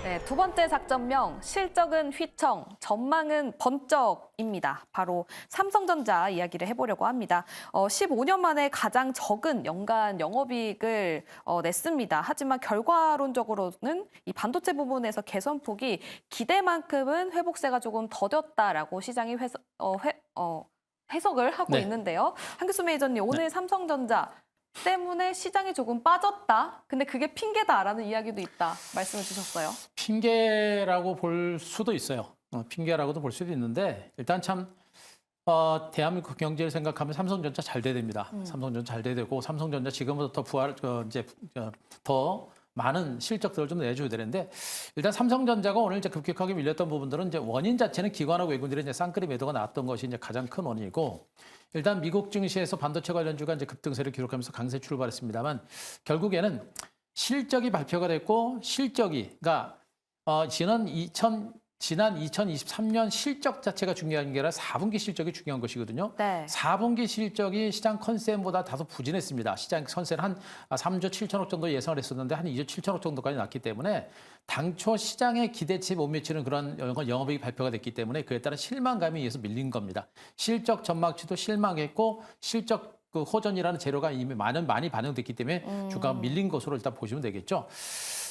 네, 두 번째 작전명, 실적은 휘청, 전망은 번쩍입니다. 바로 삼성전자 이야기를 해보려고 합니다. 15년 만에 가장 적은 연간 영업이익을 냈습니다. 하지만 결과론적으로는 이 반도체 부분에서 개선폭이 기대만큼은 회복세가 조금 더뎠다라고 시장이 해석을 하고 네. 있는데요. 한규수 매니저님, 오늘 삼성전자 때문에 시장이 조금 빠졌다. 근데 그게 핑계다라는 이야기도 있다. 말씀을 주셨어요. 핑계라고 볼 수도 있어요. 핑계라고도 볼 수도 있는데 일단 참 대한민국 경제를 생각하면 삼성전자 잘 돼야 됩니다. 삼성전자 잘 돼야 되고 삼성전자 지금부터 더 더 많은 실적들을 좀 내줘야 되는데 일단 삼성전자가 오늘 이제 급격하게 밀렸던 부분들은 이제 원인 자체는 기관하고 외국인들의 이제 쌍끌이 매도가 나왔던 것이 이제 가장 큰 원인이고 일단 미국 증시에서 반도체 관련주가 이제 급등세를 기록하면서 강세 출발했습니다만 결국에는 실적이 발표가 됐고 실적이 그러니까 지난 2023년 실적 자체가 중요한 게 아니라 4분기 실적이 중요한 것이거든요. 네. 4분기 실적이 시장 컨센보다 다소 부진했습니다. 시장 컨센 한 3조 7천억 정도 예상을 했었는데 한 2조 7천억 정도까지 났기 때문에 당초 시장의 기대치에 못 미치는 그런 영업이익 발표가 됐기 때문에 그에 따른 실망감에 의해서 밀린 겁니다. 실적 전망치도 실망했고 실적 그 호전이라는 재료가 이미 많이 반영됐기 때문에 주가가 밀린 것으로 일단 보시면 되겠죠.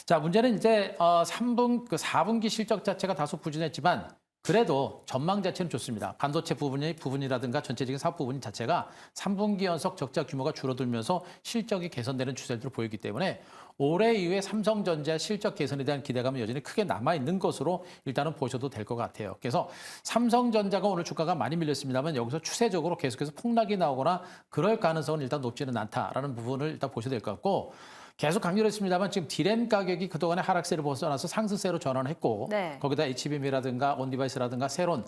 자, 문제는 이제 4분기 실적 자체가 다소 부진했지만 그래도 전망 자체는 좋습니다. 반도체 부분이라든가 전체적인 사업 부분 자체가 3분기 연속 적자 규모가 줄어들면서 실적이 개선되는 추세를 보이기 때문에 올해 이후에 삼성전자 실적 개선에 대한 기대감은 여전히 크게 남아있는 것으로 일단은 보셔도 될 것 같아요. 그래서 삼성전자가 오늘 주가가 많이 밀렸습니다만 여기서 추세적으로 계속해서 폭락이 나오거나 그럴 가능성은 일단 높지는 않다라는 부분을 일단 보셔야 될 것 같고 계속 강조를 했습니다만 지금 디램 가격이 그동안의 하락세를 벗어나서 상승세로 전환했고 네. 거기다 HBM이라든가 온디바이스라든가 새로운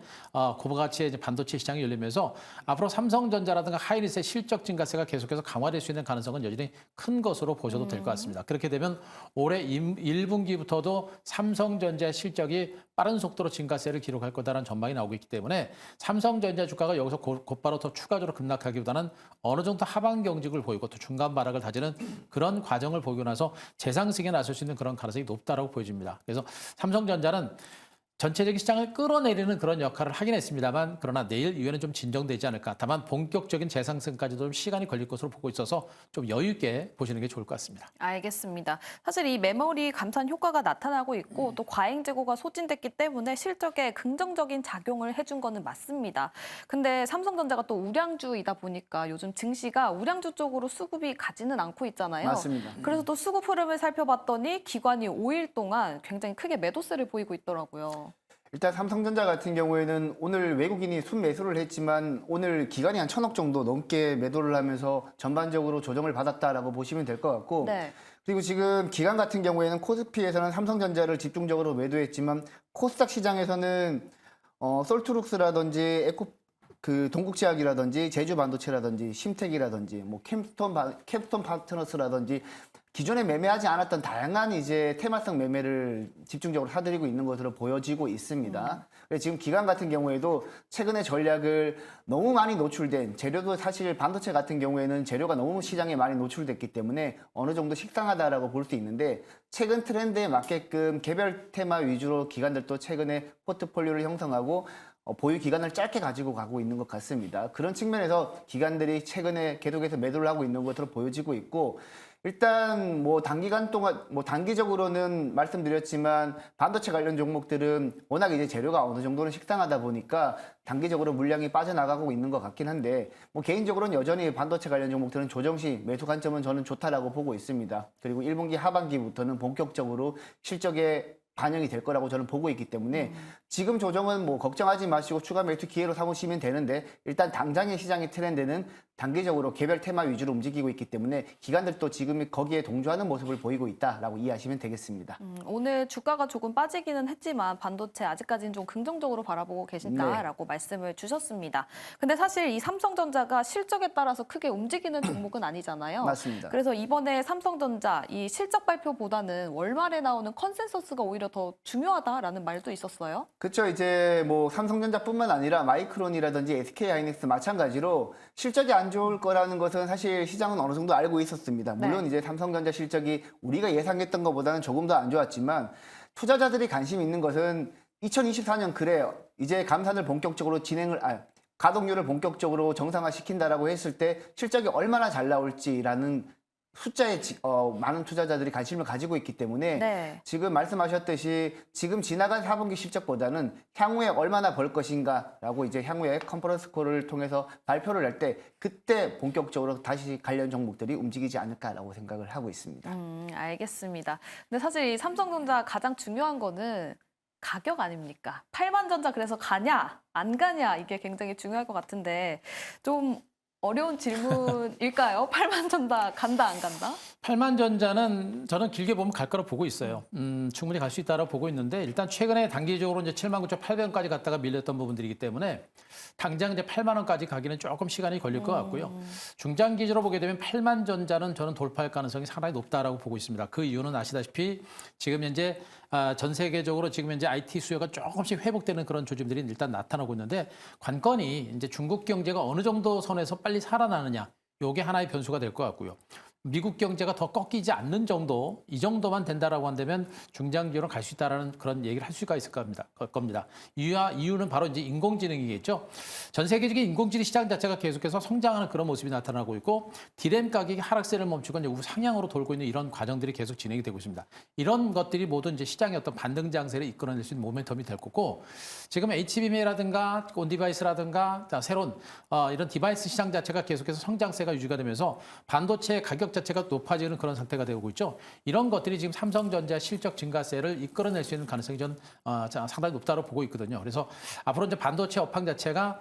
고가치의 반도체 시장이 열리면서 앞으로 삼성전자라든가 하이닉스의 실적 증가세가 계속해서 강화될 수 있는 가능성은 여전히 큰 것으로 보셔도 될 것 같습니다. 그렇게 되면 올해 1분기부터도 삼성전자의 실적이 빠른 속도로 증가세를 기록할 거다라는 전망이 나오고 있기 때문에 삼성전자 주가가 여기서 곧바로 더 추가적으로 급락하기보다는 어느 정도 하반 경직을 보이고 또 중간 바락을 다지는 그런 과정을 보이고 나서 재상승에 나설 수 있는 그런 가능성이 높다라고 보여집니다. 그래서 삼성전자는 전체적인 시장을 끌어내리는 그런 역할을 하긴 했습니다만 그러나 내일 이후에는 좀 진정되지 않을까. 다만 본격적인 재상승까지도 좀 시간이 걸릴 것으로 보고 있어서 좀 여유 있게 보시는 게 좋을 것 같습니다. 알겠습니다. 사실 이 메모리 감산 효과가 나타나고 있고 또 과잉 재고가 소진됐기 때문에 실적에 긍정적인 작용을 해준 거는 맞습니다. 근데 삼성전자가 또 우량주이다 보니까 요즘 증시가 우량주 쪽으로 수급이 가지는 않고 있잖아요. 맞습니다. 그래서 또 수급 흐름을 살펴봤더니 기관이 5일 동안 굉장히 크게 매도세를 보이고 있더라고요. 일단 삼성전자 같은 경우에는 오늘 외국인이 순매수를 했지만 오늘 기관이 한 1,000억 정도 넘게 매도를 하면서 전반적으로 조정을 받았다라고 보시면 될 것 같고 네. 그리고 지금 기관 같은 경우에는 코스피에서는 삼성전자를 집중적으로 매도했지만 코스닥 시장에서는 솔트룩스라든지 동국제약이라든지 제주반도체라든지 심텍이라든지 뭐 캡스톤 파트너스라든지 기존에 매매하지 않았던 다양한 이제 테마성 매매를 집중적으로 사들이고 있는 것으로 보여지고 있습니다. 그래서 지금 기관 같은 경우에도 최근에 전략을 너무 많이 노출된 재료도 사실 반도체 같은 경우에는 재료가 너무 시장에 많이 노출됐기 때문에 어느 정도 식상하다라고 볼 수 있는데 최근 트렌드에 맞게끔 개별 테마 위주로 기관들도 최근에 포트폴리오를 형성하고 보유 기간을 짧게 가지고 가고 있는 것 같습니다. 그런 측면에서 기관들이 최근에 계속해서 매도를 하고 있는 것으로 보여지고 있고 일단 뭐 단기간 동안 뭐 단기적으로는 말씀드렸지만 반도체 관련 종목들은 워낙 이제 재료가 어느 정도는 식상하다 보니까 단기적으로 물량이 빠져나가고 있는 것 같긴 한데 뭐 개인적으로는 여전히 반도체 관련 종목들은 조정시 매수 관점은 저는 좋다라고 보고 있습니다. 그리고 1분기 하반기부터는 본격적으로 실적에 반영이 될 거라고 저는 보고 있기 때문에 지금 조정은 뭐 걱정하지 마시고 추가 매수 기회로 삼으시면 되는데 일단 당장의 시장의 트렌드는 단기적으로 개별 테마 위주로 움직이고 있기 때문에 기관들도 지금 거기에 동조하는 모습을 보이고 있다라고 이해하시면 되겠습니다. 오늘 주가가 조금 빠지기는 했지만 반도체 아직까지는 좀 긍정적으로 바라보고 계신다라고 말씀을 주셨습니다. 근데 사실 이 삼성전자가 실적에 따라서 크게 움직이는 종목은 아니잖아요. 맞습니다. 그래서 이번에 삼성전자 이 실적 발표보다는 월말에 나오는 컨센서스가 오히려 더 중요하다라는 말도 있었어요. 그렇죠. 이제 뭐 삼성전자뿐만 아니라 마이크론이라든지 SK하이닉스 마찬가지로 실적이 안 좋을 거라는 것은 사실 시장은 어느 정도 알고 있었습니다. 물론 네. 이제 삼성전자 실적이 우리가 예상했던 것보다는 조금 더 안 좋았지만 투자자들이 관심 있는 것은 2024년 그래요. 이제 감산을 본격적으로 가동률을 본격적으로 정상화시킨다라고 했을 때 실적이 얼마나 잘 나올지라는 숫자에 많은 투자자들이 관심을 가지고 있기 때문에 네. 지금 말씀하셨듯이 지금 지나간 4분기 실적보다는 향후에 얼마나 벌 것인가라고 이제 향후에 컨퍼런스 콜을 통해서 발표를 할 때 그때 본격적으로 다시 관련 종목들이 움직이지 않을까라고 생각을 하고 있습니다. 알겠습니다. 근데 사실 이 삼성전자 가장 중요한 거는 가격 아닙니까? 8만 전자 그래서 가냐 안 가냐 이게 굉장히 중요할 것 같은데 좀 어려운 질문일까요? 8만 전자 간다 안 간다? 8만 전자는 저는 길게 보면 갈 거라고 보고 있어요. 충분히 갈 수 있다고 보고 있는데 일단 최근에 단기적으로 이제 79,800원까지 갔다가 밀렸던 부분들이기 때문에 당장 이제 8만 원까지 가기는 조금 시간이 걸릴 것 같고요. 중장기적으로 보게 되면 8만 전자는 저는 돌파할 가능성이 상당히 높다라고 보고 있습니다. 그 이유는 아시다시피 지금 현재 전 세계적으로 지금 현재 IT 수요가 조금씩 회복되는 그런 조짐들이 일단 나타나고 있는데 관건이 이제 중국 경제가 어느 정도 선에서 빨리 살아나느냐, 요게 하나의 변수가 될 것 같고요. 미국 경제가 더 꺾이지 않는 정도, 이 정도만 된다라고 한다면 중장기로 갈 수 있다라는 그런 얘기를 할 수가 있을 겁니다. 이유는 바로 이제 인공지능이겠죠. 전 세계적인 인공지능 시장 자체가 계속해서 성장하는 그런 모습이 나타나고 있고, 디램 가격이 하락세를 멈추고 이제 우상향으로 돌고 있는 이런 과정들이 계속 진행이 되고 있습니다. 이런 것들이 모두 이제 시장의 어떤 반등 장세를 이끌어낼 수 있는 모멘텀이 될 거고, 지금 HBM이라든가 온디바이스라든가 새로운 이런 디바이스 시장 자체가 계속해서 성장세가 유지가 되면서 반도체 가격 자체가 높아지는 그런 상태가 되고 있죠. 이런 것들이 지금 삼성전자 실적 증가세를 이끌어낼 수 있는 가능성이 전 상당히 높다고 보고 있거든요. 그래서 앞으로 이제 반도체 업황 자체가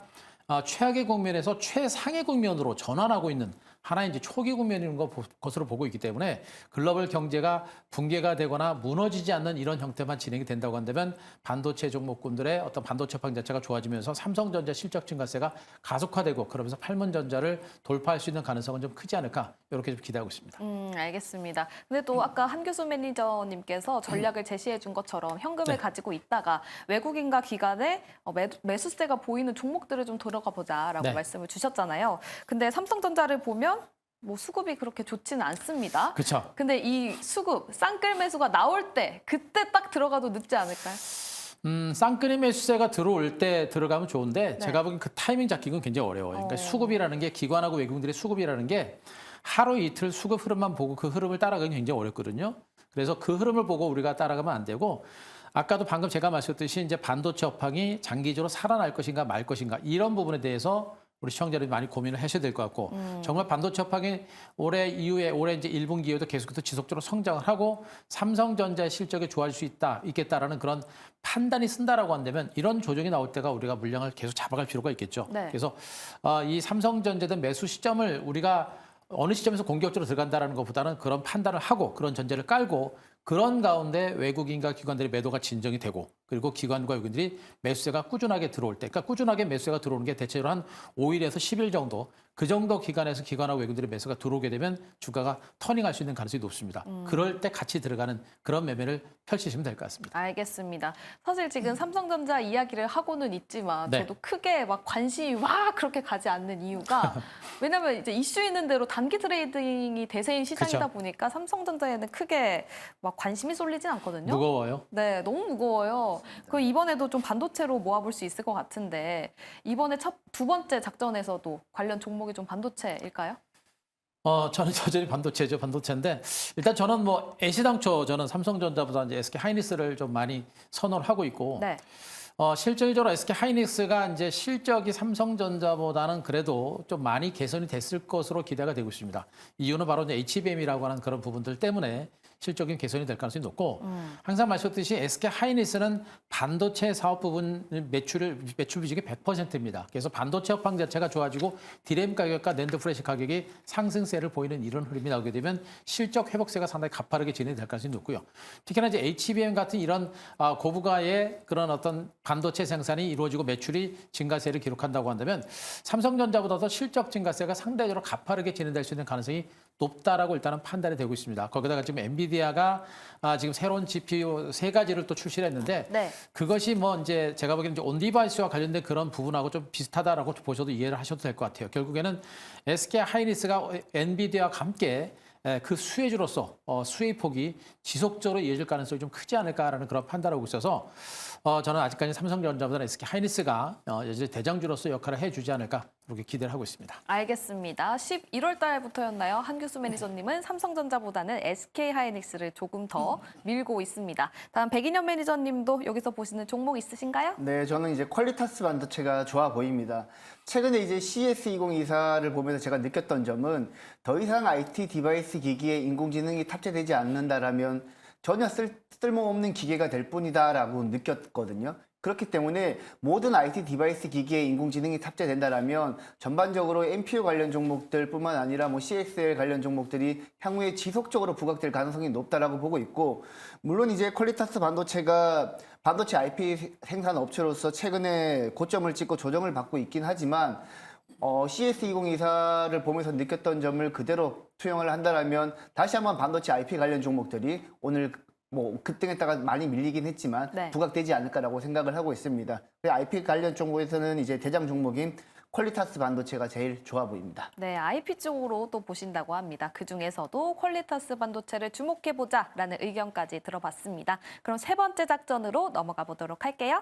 최악의 국면에서 최상의 국면으로 전환하고 있는 하나의 이제 초기 국면인 것으로 보고 있기 때문에 글로벌 경제가 붕괴가 되거나 무너지지 않는 이런 형태만 진행이 된다고 한다면 반도체 종목군들의 어떤 반도체 업황 자체가 좋아지면서 삼성전자 실적 증가세가 가속화되고 그러면서 8만 전자를 돌파할 수 있는 가능성은 좀 크지 않을까 이렇게 좀 기대하고 있습니다. 알겠습니다. 근데 또 아까 한교수 매니저님께서 전략을 제시해 준 것처럼 현금을 네. 가지고 있다가 외국인과 기관의 매수세가 보이는 종목들을 좀 들어가 보자라고 네. 말씀을 주셨잖아요. 근데 삼성전자를 보면 뭐 수급이 그렇게 좋지는 않습니다. 그렇죠. 근데 이 수급, 쌍끌 매수가 나올 때 그때 딱 들어가도 늦지 않을까요? 쌍끌이 매수세가 들어올 때 들어가면 좋은데 네. 제가 보기엔 그 타이밍 잡기는 굉장히 어려워요. 그러니까 수급이라는 게 기관하고 외국인들의 수급이라는 게 하루 이틀 수급 흐름만 보고 그 흐름을 따라가기 굉장히 어렵거든요. 그래서 그 흐름을 보고 우리가 따라가면 안 되고 아까도 방금 제가 말씀드렸듯이 이제 반도체 업황이 장기적으로 살아날 것인가 말 것인가 이런 부분에 대해서 우리 시청자들이 많이 고민을 하셔야 될 것 같고 정말 반도체 업황이 올해 이제 1분기 이후에도 계속해서 지속적으로 성장을 하고 삼성전자의 실적이 좋아질 수 있겠다라는 그런 판단이 쓴다라고 한다면 이런 조정이 나올 때가 우리가 물량을 계속 잡아갈 필요가 있겠죠. 네. 그래서 이 삼성전자의 매수 시점을 우리가 어느 시점에서 공격적으로 들어간다라는 것보다는 그런 판단을 하고 그런 전제를 깔고 그런 가운데 외국인과 기관들의 매도가 진정이 되고 그리고 기관과 외국인들이 매수세가 꾸준하게 들어올 때, 그러니까 꾸준하게 매수세가 들어오는 게 대체로 한 5일에서 10일 정도 그 정도 기간에서 기관하고 외국인들의 매수가 들어오게 되면 주가가 터닝할 수 있는 가능성이 높습니다. 그럴 때 같이 들어가는 그런 매매를 펼치시면 될 것 같습니다. 알겠습니다. 사실 지금 삼성전자 이야기를 하고는 있지만 네. 저도 크게 막 관심이 와 그렇게 가지 않는 이유가 왜냐면 이제 이슈 있는 대로 단기 트레이딩이 대세인 시장이다 그쵸. 보니까 삼성전자에는 크게 막 관심이 쏠리진 않거든요. 무거워요. 네, 너무 무거워요. 그 이번에도 좀 반도체로 모아볼 수 있을 것 같은데 이번에 두 번째 작전에서도 관련 종목이 좀 반도체일까요? 저는 여전히 반도체죠, 반도체인데 일단 저는 뭐 애시당초 저는 삼성전자보다 이제 SK 하이닉스를 좀 많이 선호를 하고 있고 네. 실질적으로 SK 하이닉스가 이제 실적이 삼성전자보다는 그래도 좀 많이 개선이 됐을 것으로 기대가 되고 있습니다. 이유는 바로 이제 HBM이라고 하는 그런 부분들 때문에 실적인 개선이 될 가능성이 높고 항상 말씀드렸듯이 SK 하이닉스는 반도체 사업 부분 매출 비중이 100%입니다. 그래서 반도체 업황 자체가 좋아지고 디램 가격과 낸드 프레시 가격이 상승세를 보이는 이런 흐름이 나오게 되면 실적 회복세가 상당히 가파르게 진행될 가능성이 높고요. 특히나 이제 HBM 같은 이런 고부가의 그런 어떤 반도체 생산이 이루어지고 매출이 증가세를 기록한다고 한다면 삼성전자보다도 실적 증가세가 상대적으로 가파르게 진행될 수 있는 가능성이 높다라고 일단은 판단이 되고 있습니다. 거기다가 지금 엔비디아가 지금 새로운 GPU 3가지를 또 출시를 했는데 네. 그것이 뭐 이제 제가 보기에는 이제 온디바이스와 관련된 그런 부분하고 좀 비슷하다라고 보셔도 이해를 하셔도 될 것 같아요. 결국에는 SK 하이닉스가 엔비디아와 함께 그 수혜주로서 수혜 폭이 지속적으로 이어질 가능성이 좀 크지 않을까라는 그런 판단을 하고 있어서 저는 아직까지 삼성전자보다는 SK 하이닉스가 여전히 대장주로서 역할을 해주지 않을까 그렇게 기대를 하고 있습니다. 알겠습니다. 11월 달부터였나요? 한규수 매니저님은 삼성전자보다는 SK 하이닉스를 조금 더 밀고 있습니다. 다음 백인현 매니저님도 여기서 보시는 종목 있으신가요? 네, 저는 이제 퀄리타스 반도체가 좋아 보입니다. 최근에 이제 CS2024를 보면서 제가 느꼈던 점은 더 이상 IT 디바이스 기기에 인공지능이 탑재되지 않는다라면 전혀 쓸모없는 기계가 될 뿐이다라고 느꼈거든요. 그렇기 때문에 모든 IT 디바이스 기기에 인공지능이 탑재된다라면 전반적으로 NPU 관련 종목들뿐만 아니라 뭐 CXL 관련 종목들이 향후에 지속적으로 부각될 가능성이 높다라고 보고 있고, 물론 이제 퀄리타스 반도체가 반도체 IP 생산 업체로서 최근에 고점을 찍고 조정을 받고 있긴 하지만 CS2024를 보면서 느꼈던 점을 그대로 투영을 한다라면 다시 한번 반도체 IP 관련 종목들이 오늘 뭐 급등했다가 많이 밀리긴 했지만 네. 부각되지 않을까라고 생각을 하고 있습니다. IP 관련 종목에서는 이제 대장 종목인 퀄리타스 반도체가 제일 좋아 보입니다. 네, IP 쪽으로 또 보신다고 합니다. 그중에서도 퀄리타스 반도체를 주목해보자라는 의견까지 들어봤습니다. 그럼 세 번째 작전으로 넘어가 보도록 할게요.